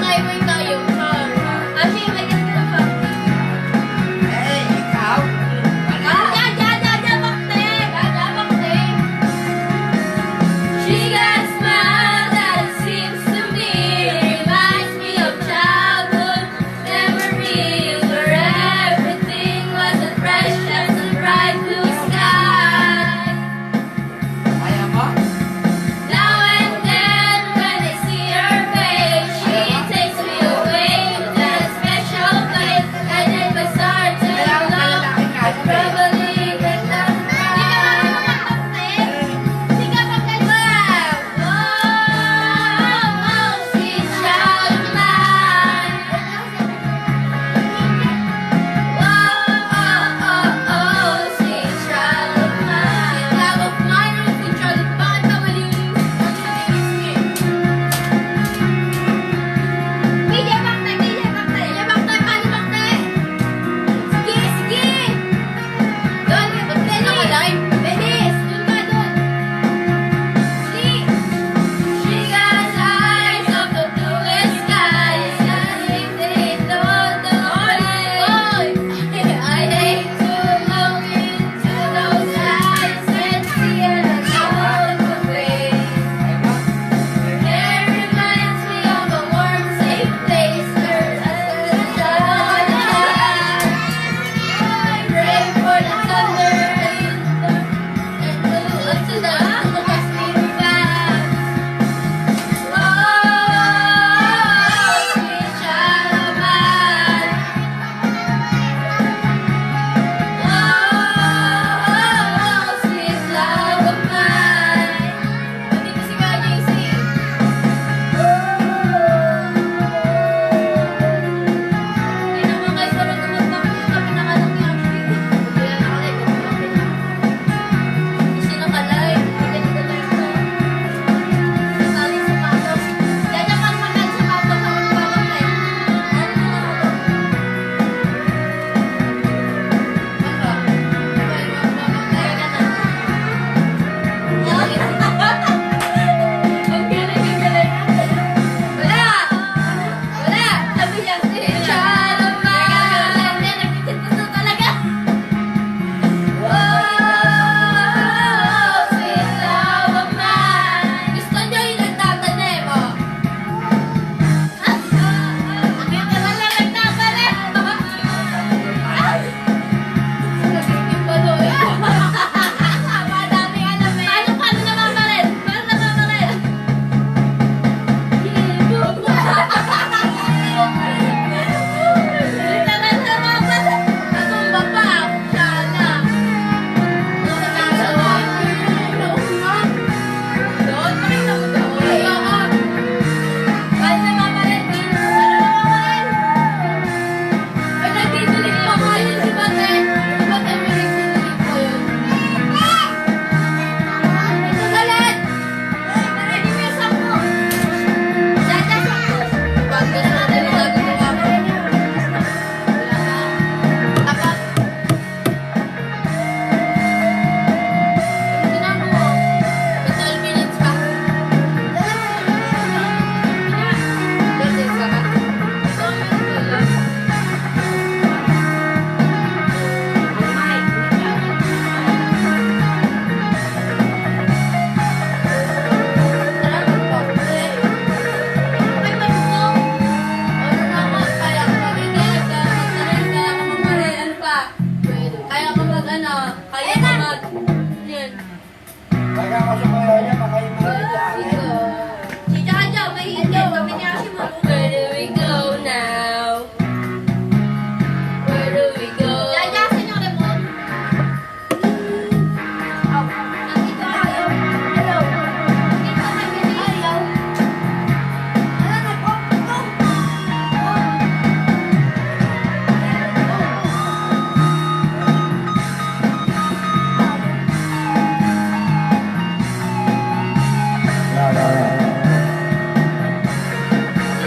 My way tayo. Ashi, may ganito pa. Eh, ikaw. Bakte! She got a smile that seems to me reminds me of childhood memories where everything was as fresh as the bright blue sky. kasi siya naman. Nagtitinto talaga. Oh, sweet love of mine. Gusto niyo yung nagtatanim, oh. Ang ka na lang nagtatanim. Nagiging baloy. Madami alam eh. Paano namamaril? Paano namamaril? Natumba pa. Sana. Doon, pakita mo doon. Paano namamaril? Ay, nagdidilig pa nga yun si Bate. Si Bate may nagdidilig po yun. Sagalit! Ready mo yung sakmo. Dada, sakmo. Pag gano'n natin, magagawa mo. Tapat. Tingnan mo. 12 minutes pa. 12 minutes pa ka? 2 minutes pa lang. Kaya ako sa kaya niya, baka yung mga ito. Where do we go now? Where do we go?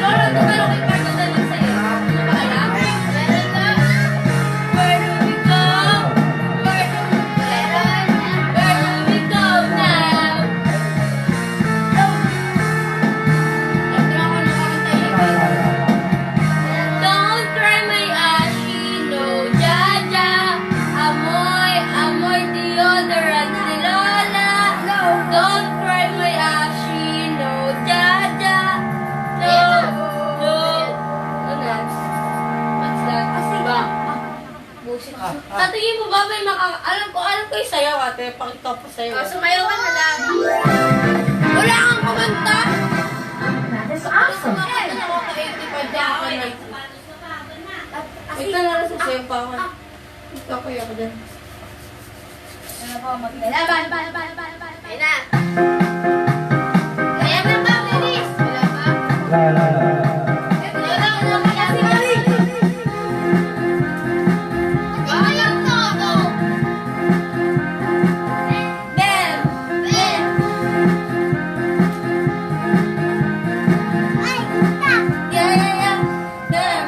Lolo, tumalong yung part na daling sa'yo. Ano ba alam? Meron na. Where do we go? Where do we go now? Don't try my ashy, no, Jaja. Amoy deodorant ni Lola. Don't try my ashy, no, Jaja. No. Ano? What's that? Ba? Tatingin mo ba may alam ko yung sayaw, ate. Pakita ko sa'yo. Sumayaw ka na lang. Wala kang kumanta! That is awesome. Nakaka-85 na ako na. Wait na lang sa sayo pa ako. Kakuya ko dyan. Laban. Ayun na. Kaya mo ba, bilis? Wala pa? Wala. Wala ka si Mali. Ayun to. Bam! Yeah. Bam!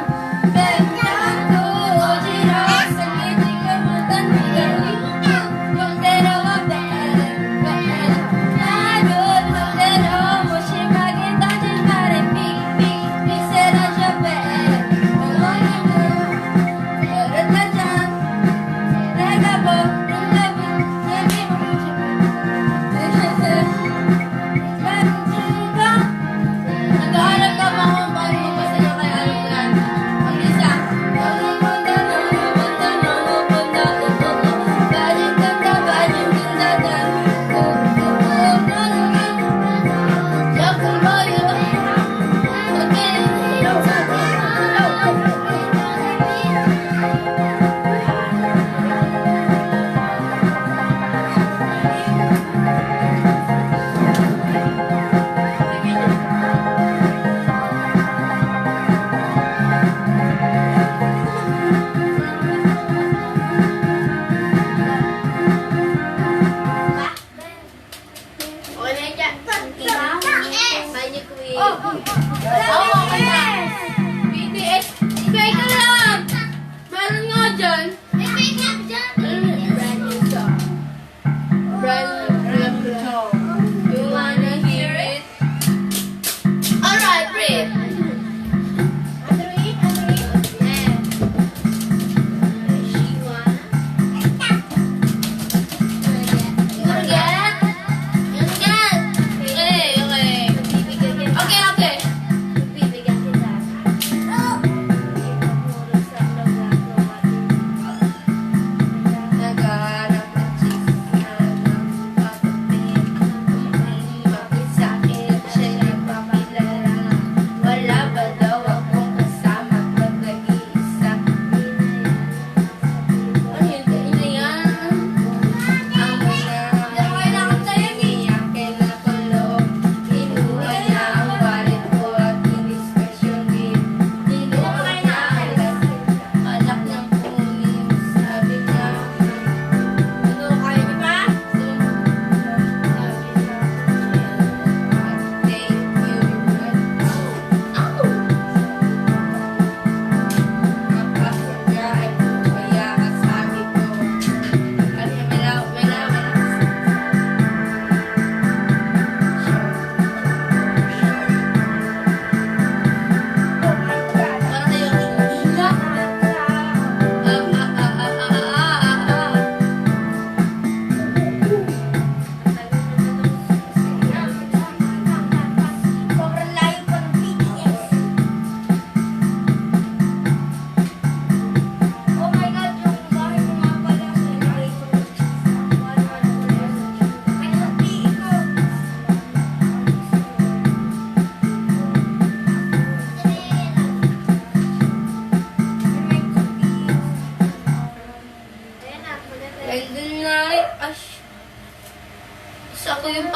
Tato, ojiro, sagiti ka mo, tanong yung dalawa, bam! Tato, dalawa mo, shimagin, dodging, pare, big.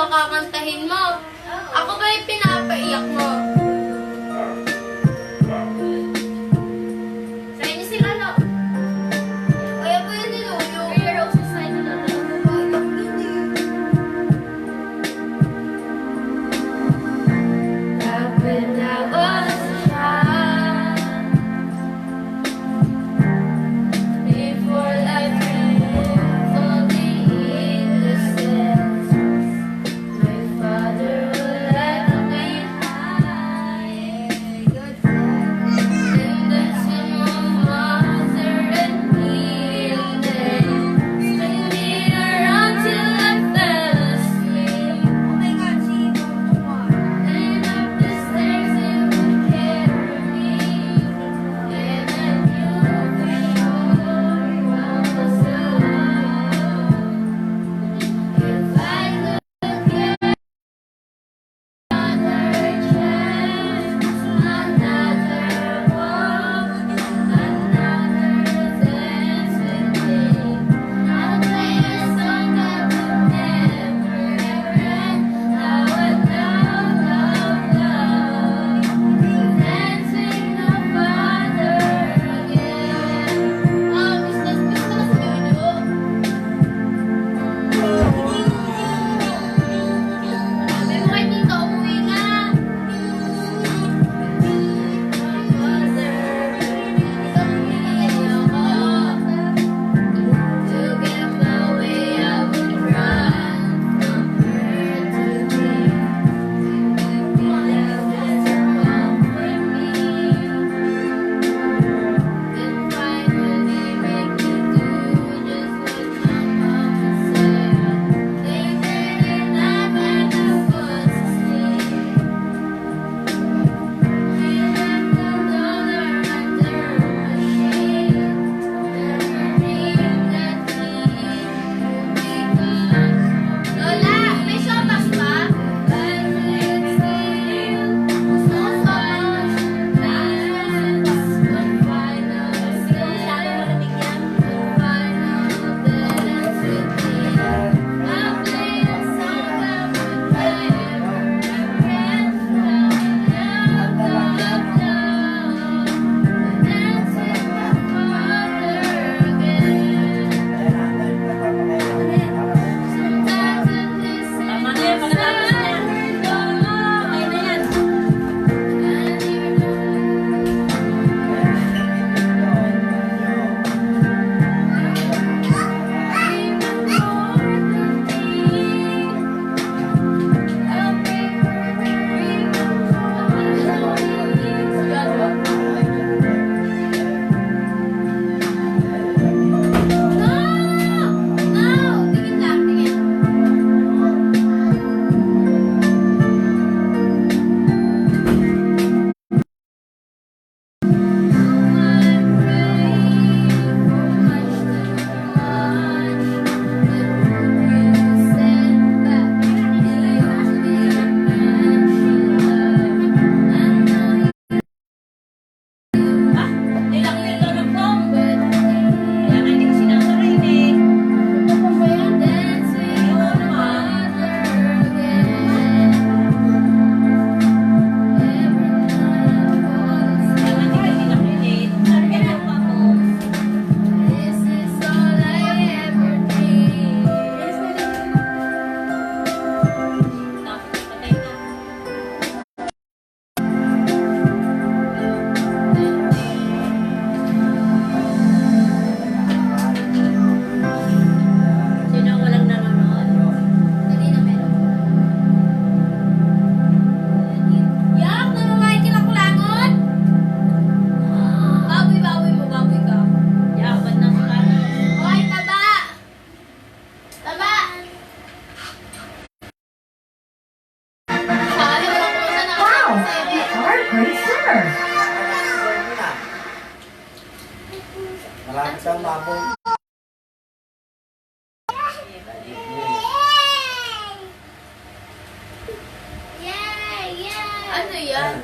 kakantahin mo? Ako ba yung pinapaiyak mo? Sa inyo si Lolo. Kaya po yun ni Lolo. Kaya raw sa side na Lolo. Back when I was a child, before life moved all the innocence, my father would let me hide in the small mother and kneel there, swing me around till I fell asleep. And up the stairs it would carry me, and I knew for sure I was alone. If I could get another chance, another walk, another dance with me, I'll play a song that would never end. I would love, love, love, dancing the Father again. Miss na si Lolo. Sabi mo kay Tito, umuwi na. Mother, sabihin ako. To get my way, I would run from her to me. Make me laugh just to comfort me. Then finally make me do just what my mama said. Later that night when I was asleep, she left $1 under my sheet. Never dreamed that we would become Lola, may sopas ba? But it's still so much dance. One final dance. One final dance with me. I'll play a song that would never end. Love, love, love, dance with my Father again. Sometimes it listens Tama na yan, pagkatapos na yan. Okay na yan. Ilang yung lolo ko. Kaya nga hindi ko sinasarayin eh. Kaya nga hindi ko sinasarayin. Sabi ka na pa mo. This is all I ever dreamed. Tapos patay na. Sino ang walang nanonood? Dali na meron. Yak, namamahay ka ng kulangot? Baboy mo, baboy ka. Yaman ng kano. Hoy, taba! Taba! Sali, walang pusa na Wow, ako sa'yo you eh. are a great singer. Malapit ang babong. Ano yan?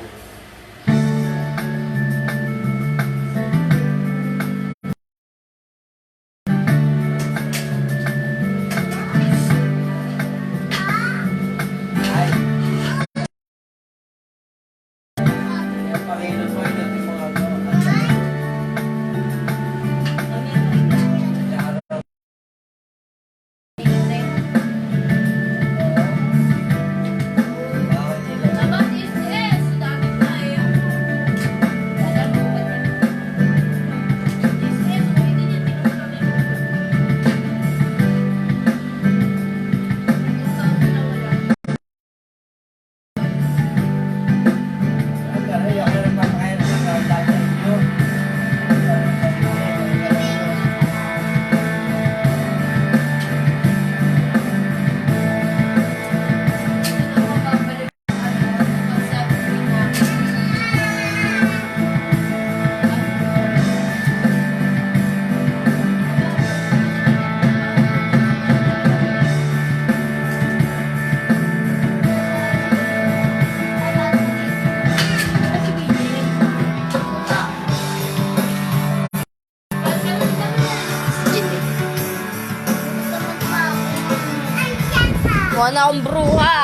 Mukha na akong bruha.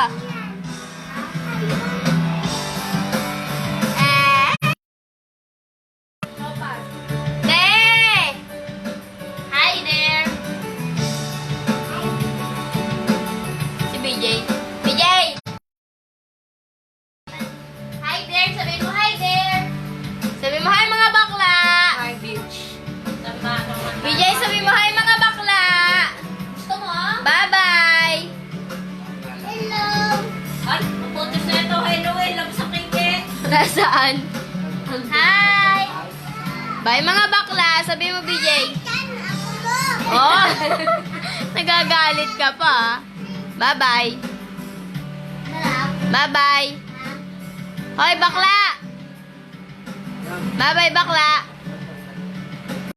There! Hi there! Si BJ. BJ! Hi there! Sabi mo hi there! Sabi mo hi mga bakla! Hi, bitch. Tama naman. BJ, sabi mo hi mga bakla! Gusto mo, ah? Bye-bye! Ay, maputis na ito. Hello, hello sa cricket. Nasaan? Hi! Bye mga bakla! Sabi mo BJ. Oh! Nagagalit ka pa. Bye-bye! Bye-bye! Hoy bakla! Bye-bye bakla!